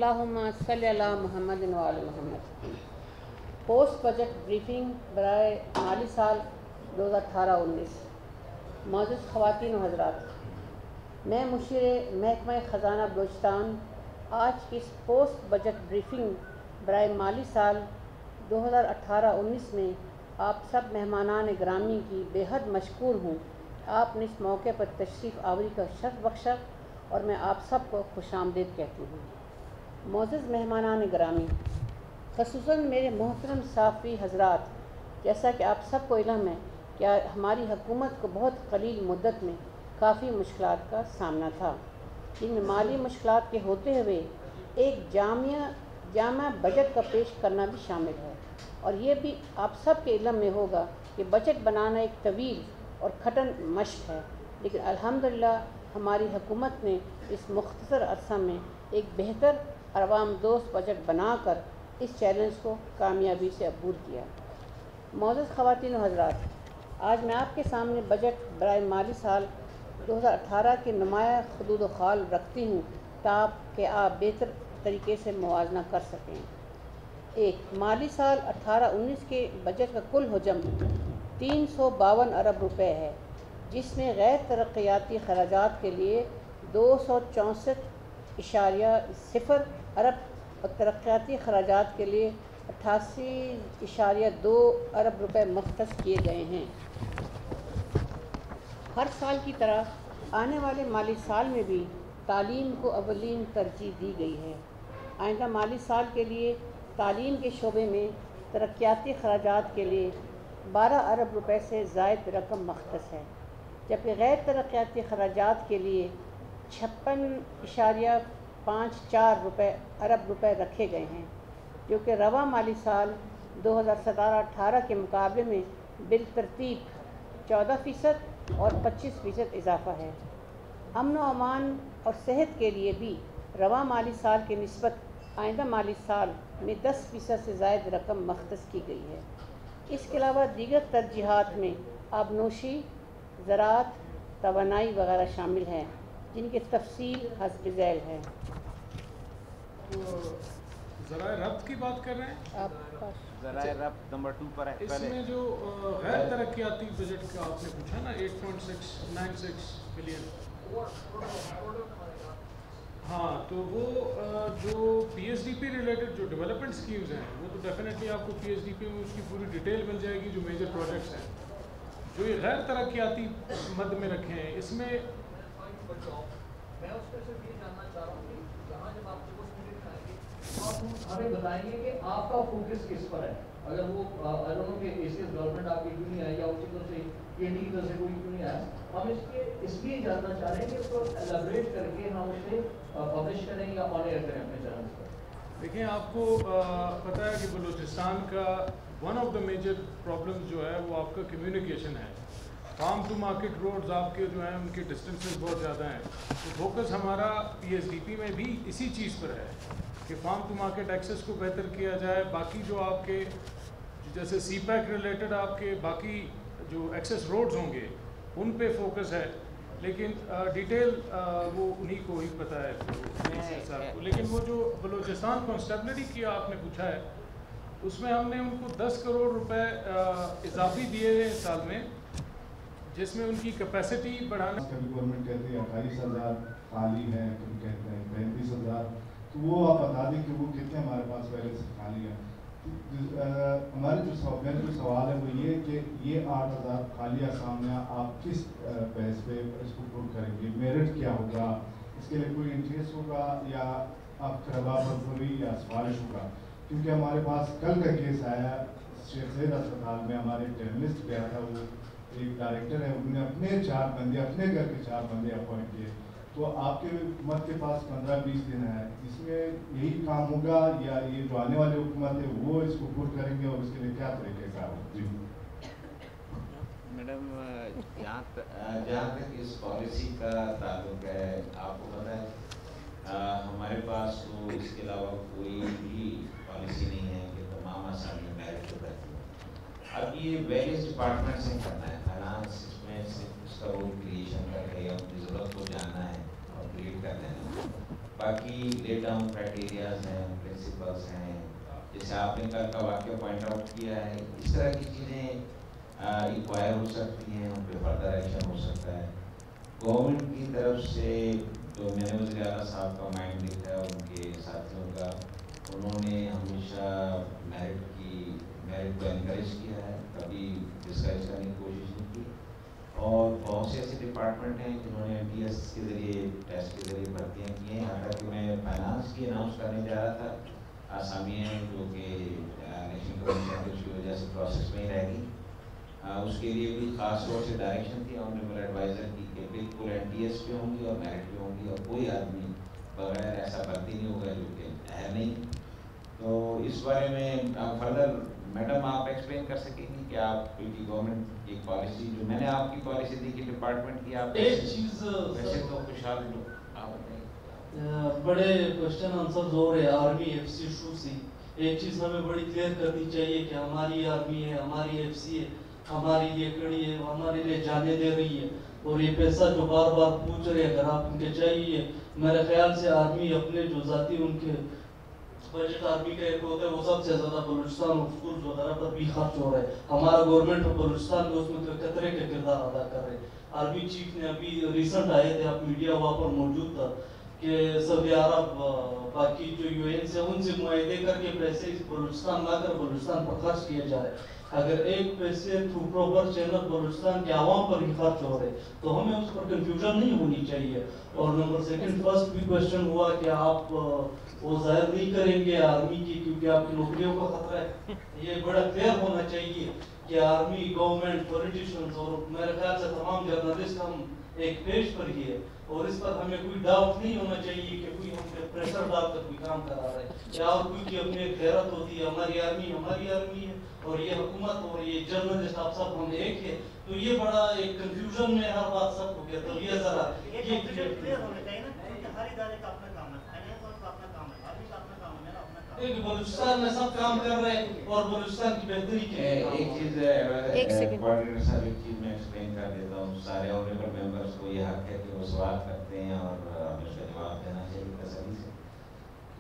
اللہم صلی علی محمد و آل محمد۔ پوسٹ بجٹ بریفنگ برائے مالی سال 2018-19۔ معزز خواتین و حضرات، میں مشیر محکمہ خزانہ بلوچستان آج کی اس پوسٹ بجٹ بریفنگ برائے مالی سال 2018-19 میں آپ سب مہمانان گرامی کی بے حد مشکور ہوں۔ آپ نے اس موقع پر تشریف آوری کا شرف بخشا اور میں آپ سب کو خوش آمدید کہتی ہوں۔ معزز مہمانان گرامی، خصوصاً میرے محترم صحافی حضرات، جیسا کہ آپ سب کو علم ہے کہ ہماری حکومت کو بہت قلیل مدت میں کافی مشکلات کا سامنا تھا، جن میں مالی مشکلات کے ہوتے ہوئے ایک جامع بجٹ کا پیش کرنا بھی شامل ہے، اور یہ بھی آپ سب کے علم میں ہوگا کہ بجٹ بنانا ایک طویل اور کھٹن مشق ہے، لیکن الحمدللہ ہماری حکومت نے اس مختصر عرصہ میں ایک بہتر عوام دوست بجٹ بنا کر اس چیلنج کو کامیابی سے عبور کیا۔ معزز خواتین و حضرات، آج میں آپ کے سامنے بجٹ برائے مالی سال 2018 کے نمایاں خدود و خال رکھتی ہوں تاکہ آپ بہتر طریقے سے موازنہ کر سکیں۔ ایک مالی سال 18-19 کے بجٹ کا کل حجم 352 ارب روپے ہے، جس میں غیر ترقیاتی خراجات کے لیے 264.0 ارب اور ترقیاتی خراجات کے لیے 88.2 ارب روپے مختص کیے گئے ہیں۔ ہر سال کی طرح آنے والے مالی سال میں بھی تعلیم کو اولین ترجیح دی گئی ہے۔ آئندہ مالی سال کے لیے تعلیم کے شعبے میں ترقیاتی خراجات کے لیے 12 ارب روپے سے زائد رقم مختص ہے، جبکہ غیر ترقیاتی خراجات کے لیے 56.54 ارب روپے رکھے گئے ہیں، جو کہ رواں مالی سال 2017-18 کے مقابلے میں بالترتیب 14% اور 25% اضافہ ہے۔ امن و امان اور صحت کے لیے بھی رواں مالی سال کی نسبت آئندہ مالی سال میں 10% سے زائد رقم مختص کی گئی ہے۔ اس کے علاوہ دیگر ترجیحات میں آبنوشی، زراعت، توانائی وغیرہ شامل ہیں، جن کی تفصیل حسب ذیل ہے۔ ذرائع ربط کی بات کر رہے ہیں؟ ذرائع ربط نمبر 2 پر ہے۔ اس میں جو غیر ترقیاتی بجٹ کا آپ نے پوچھا نا 8.696 بلین، ہاں تو وہ جو P S D P related جو ڈیولپمنٹ اسکیمز ہیں وہ تو ڈیفینیٹلی آپ کو پی ایس ڈی پی میں اس کی پوری ڈیٹیل مل جائے گی، جو میجر پروجیکٹس ہیں جو یہ غیر ترقیاتی مد میں رکھے ہیں۔ اس میں میں اس پہ صرف یہ جاننا چاہ رہا ہوں کہ جہاں جب آپ ہمیں بتائیں گے کہ آپ کا فوکس کس پر ہے، اگر وہ کہ ایشین ڈیولپمنٹ آپ کی کیوں نہیں آئی یا اسی طرح سے کے ڈی کی طرف سے کوئی کیوں نہیں آیا، ہم اس لیے جاننا چاہ رہے ہیں کہ اس کو ایلیبریٹ کر کے ہم اسے پبلش کریں یا آن ایئر کریں اپنے چینلز پر۔ دیکھیں، آپ کو پتہ ہے کہ بلوچستان کا one of the major problems جو ہے وہ آپ کا کمیونیکیشن ہے۔ فارم ٹو مارکیٹ روڈز آپ کے جو ہیں ان کی ڈسٹینسز بہت زیادہ ہیں، تو فوکس ہمارا پی ایس ڈی پی میں بھی اسی چیز پر ہے کہ فارم ٹو مارکیٹ ایکسیس کو بہتر کیا جائے۔ باقی جو آپ کے جیسے سی پیک ریلیٹڈ آپ کے باقی جو ایکسیس روڈز ہوں گے ان پہ فوکس ہے، لیکن ڈیٹیل وہ انہیں کو ہی پتہ ہے صاحب کو۔ لیکن وہ جو بلوچستان کانسٹیبلری کی آپ نے پوچھا ہے، اس میں ہم نے ان کو 10 کروڑ روپے اضافی دیے ہیں سال میں، جس میں ان کی کیپیسٹی بڑھانا۔ کبھی گورنمنٹ کہتی ہے 28,000 خالی ہیں، کبھی کہتے ہیں 35,000، تو وہ آپ بتا دیں کہ وہ کتنے ہمارے پاس پہلے سے خالی ہیں۔ ہمارے جو سوال ہے وہ یہ کہ یہ 8,000 خالی اسامیاں آپ کس بیس پہ اس کو پر کریں گے؟ میرٹ کیا ہوگا؟ اس کے لیے کوئی انٹریسٹ ہوگا یا آپ طلباء مزدوری یا سفارش ہوگا؟ کیونکہ ہمارے پاس کل کا کیس آیا شیخ زاید اسپتال میں، ہمارے جرنلسٹ گیا تھا، وہ ایک ڈائریکٹر ہے، انہوں نے اپنے 4 بندے اپنے گھر کے 4 بندے اپوائنٹ کیے، تو آپ کے حکومت کے پاس 15-20 دن ہے، اس میں یہی کام ہوگا یا یہ جو آنے والی حکومت ہے وہ اس کو پور کریں گے، اور اس کے لیے کیا طریقہ کار ہو؟ جی میڈم، جہاں تک اس پالیسی کا تعلق ہے، آپ کو پتہ ہے ہمارے پاس تو اس کے علاوہ کوئی بھی پالیسی نہیں ہے کہ تمام آسامیاں میرٹ پہ رہتی ہیں۔ اب یہ ویریس ڈپارٹمنٹ سے کرنا ہے، فائنانس اس میں صرف اس کا رول کریشن کر کے ان کی ضرورت کو جاننا ہے اور کریٹ کرنا ہے۔ باقی لے ڈاؤن کرائٹیریاز ہیں، پرنسپلس ہیں، جیسے آپ نے کل کا واقعہ پوائنٹ آؤٹ کیا ہے، اس طرح کی چیزیں انکوائر ہو سکتی ہیں، ان پہ فردر ایکشن ہو سکتا ہے. گورنمنٹ کی طرف سے جو میں نے وزیر اعلیٰ صاحب کا مائنڈ دیکھا ہے ان کے ساتھیوں کا، انہوں نے ہمیشہ میرٹ کو انکریج کیا ہے، کبھی ڈسکریج کرنے کی کوشش نہیں کی. اور بہت سے ایسے ڈپارٹمنٹ ہیں جنہوں نے MTS کے ذریعے ٹیسٹ کے ذریعے بھرتیاں کی ہیں. یہاں تک کہ میں فائنانس کی اناؤنس کرنے جا رہا تھا، آسامیاں جو کہ نیشنل کمیشن کی وجہ سے پروسیس میں ہی رہ گئی. اس کے لیے بھی خاص طور سے ڈائریکشن تھی آنریبل ایڈوائزر کی کہ بالکل NTS پہ ہوں گی اور میرٹ پہ ہوں گی، اور کوئی آدمی بغیر ایسا بھرتی نہیں ہوگا جو کہ ہے نہیں. تو اس بارے میں فردر میڈم آپ ایکسپلین کر سکیں گی کہ آپ کی گورنمنٹ کی پالیسی، جو میں نے آپ کی پالیسی دیکھی ڈپارٹمنٹ کی، آپ ایک چیز ویسے تو خوشحال لوگ آپ بتائیں. بڑے کوشچن آنسر ہو رہے آرمی FC ایشو سے. ایک چیز ہمیں بڑی کلیئر کرنی چاہیے کہ ہماری آرمی ہے، ہماری FC ہے، ہمارے لیے کھڑی ہے، ہمارے لیے جانے دے رہی ہے. اور یہ پیسہ جو بار بار پوچھ رہے اگر آپ ان کے چاہیے، میرے خیال سے آرمی اپنے جو ذاتی ان کے بجٹ آرمی کا ایک ہوتا ہے، وہ سب سے زیادہ بلوچستان اور اسکول وغیرہ پر بھی خرچ ہو رہا ہے. ہمارا گورنمنٹ اور بلوچستان میں اس میں قطرے کا کردار ادا کر رہے ہیں. آرمی چیف نے ابھی ریسنٹ آئے تھے، آپ میڈیا وہاں پر موجود تھا، کہ سعودی عرب باقی جو UN سے ان سے معاہدے کر کے پیسے بلوچستان لا کر بلوچستان پر خرچ کیا جائے. اگر ایک پیسے تھرو پراپر چینل بلوچستان کے عوام پر ہی خرچ ہو رہے تو ہمیں اس پر کنفیوژن نہیں ہونی چاہیے. اور نمبر سیکنڈ، فرسٹ بھی کوشچن ہوا کہ آپ وہ ظاہر نہیں کریں گے آرمی کی کیونکہ آپ کی نوکریوں کا خطرہ ہے. یہ بڑا کلیئر ہونا چاہیے کہ آرمی، گورنمنٹ، پولیٹیشنز اور میرے خیال سے تمام جرنلسٹ ہم ایک پیج پر ہی ہے، اور اس پر ہمیں کوئی ڈاؤٹ نہیں ہونا چاہیے کہ کوئی ہم پہ پریشر ڈال کر کوئی کام کرا رہا ہے یا اور کوئی کی اپنی ایک غیرت ہوتی ہے. ہماری آرمی ہے اور یہ حکومت اور یہ جرنلسٹ آپ سب ہم ایک ہے. تو یہ بڑا ایک کنفیوژن میں ہر بات سب کو کہتا ہوں. یہ ذرا یہ کلیئر ہونا چاہیے نا کہ ہر ادارے کا اپنا کام ہے، فائنانس کا اپنا کام ہے، آرمی کا اپنا کام ہے، میرا اپنا کام ہے. بلوچستان میں سب کام کر رہے ہیں اور بلوچستان کی بہتری کے لیے ایک چیز کوآرڈینیٹر صاحب ایک چیز میں ایکسپلین کر دیتا ہوں. سارے آنریبل ممبرس کو یہ حق ہے کہ وہ سوال کرتے ہیں اور ہمیں اس کا جواب دینا چاہیے تسلی سے.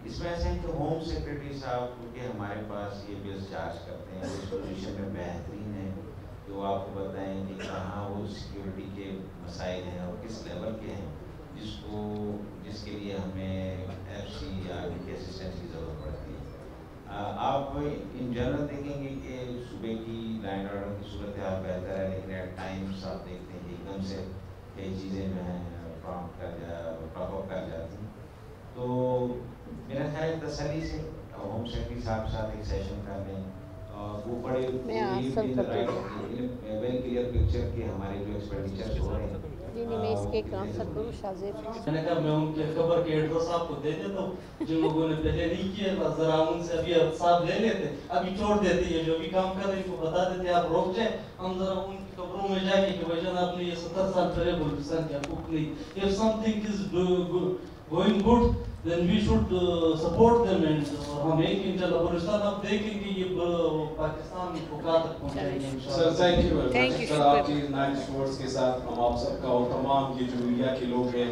اس میں ایسا ہے کہ ہوم سیکرٹری صاحب کیونکہ ہمارے پاس یہ بلز چارج کرتے ہیں، اس پوزیشن میں بہترین ہے جو آپ کو بتائیں کہ کہاں وہ سیکیورٹی کے مسائل ہیں اور کس لیول کے ہیں جس کے لیے ہمیں FC یا آرمی کے اسسٹنس کی ضرورت پڑتی ہے. آپ ان جنرل دیکھیں گے کہ صوبے کی لائن آرڈر کی صورتحال بہتر ہے، لیکن ایٹ ٹائمس آپ دیکھتے ہیں کہ ایک دم سے کئی چیزیں جو ہیں پراپ اپ کر جاتی ہیں. تو میرا خیال تسلی سے ہوم سیکرٹری صاحب ساتھ ایک سیشن کر لیں، وہ بڑے ویری کلیئر پکچر کہ ہمارے جو ایکسپینڈیچرز ہو رہے ہیں. میں اس کے ایک آنسر کروں شاہزیب. میں نے کہا میں ان کے خبر کے ایڈریس آپ کو دے دیتا ہوں، جن لوگوں نے پہلے نہیں کیے ذرا ان سے ابھی صاحب لے لیتے، ابھی چھوڑ دیتے، یہ جو بھی کام کر رہے ہیں ان کو بتا دیتے آپ روک جائیں، ہم ذرا ان کی خبروں میں جا کے کہ بھائی جان آپ نے یہ 70 سال پہلے بلوچستان کے حقوق نہیں. If something is going good then we should support them and ہم ایک انشاءاللہ بلوچستان آپ دیکھیں گے یہ پاکستان کو کہاں تک پہنچائیں گے انشاءاللہ. سر تھینک یو سر، آپ کی نائٹ فورس کے ساتھ ہم آپ سب کا اور تمام یہ جو میڈیا کے لوگ ہیں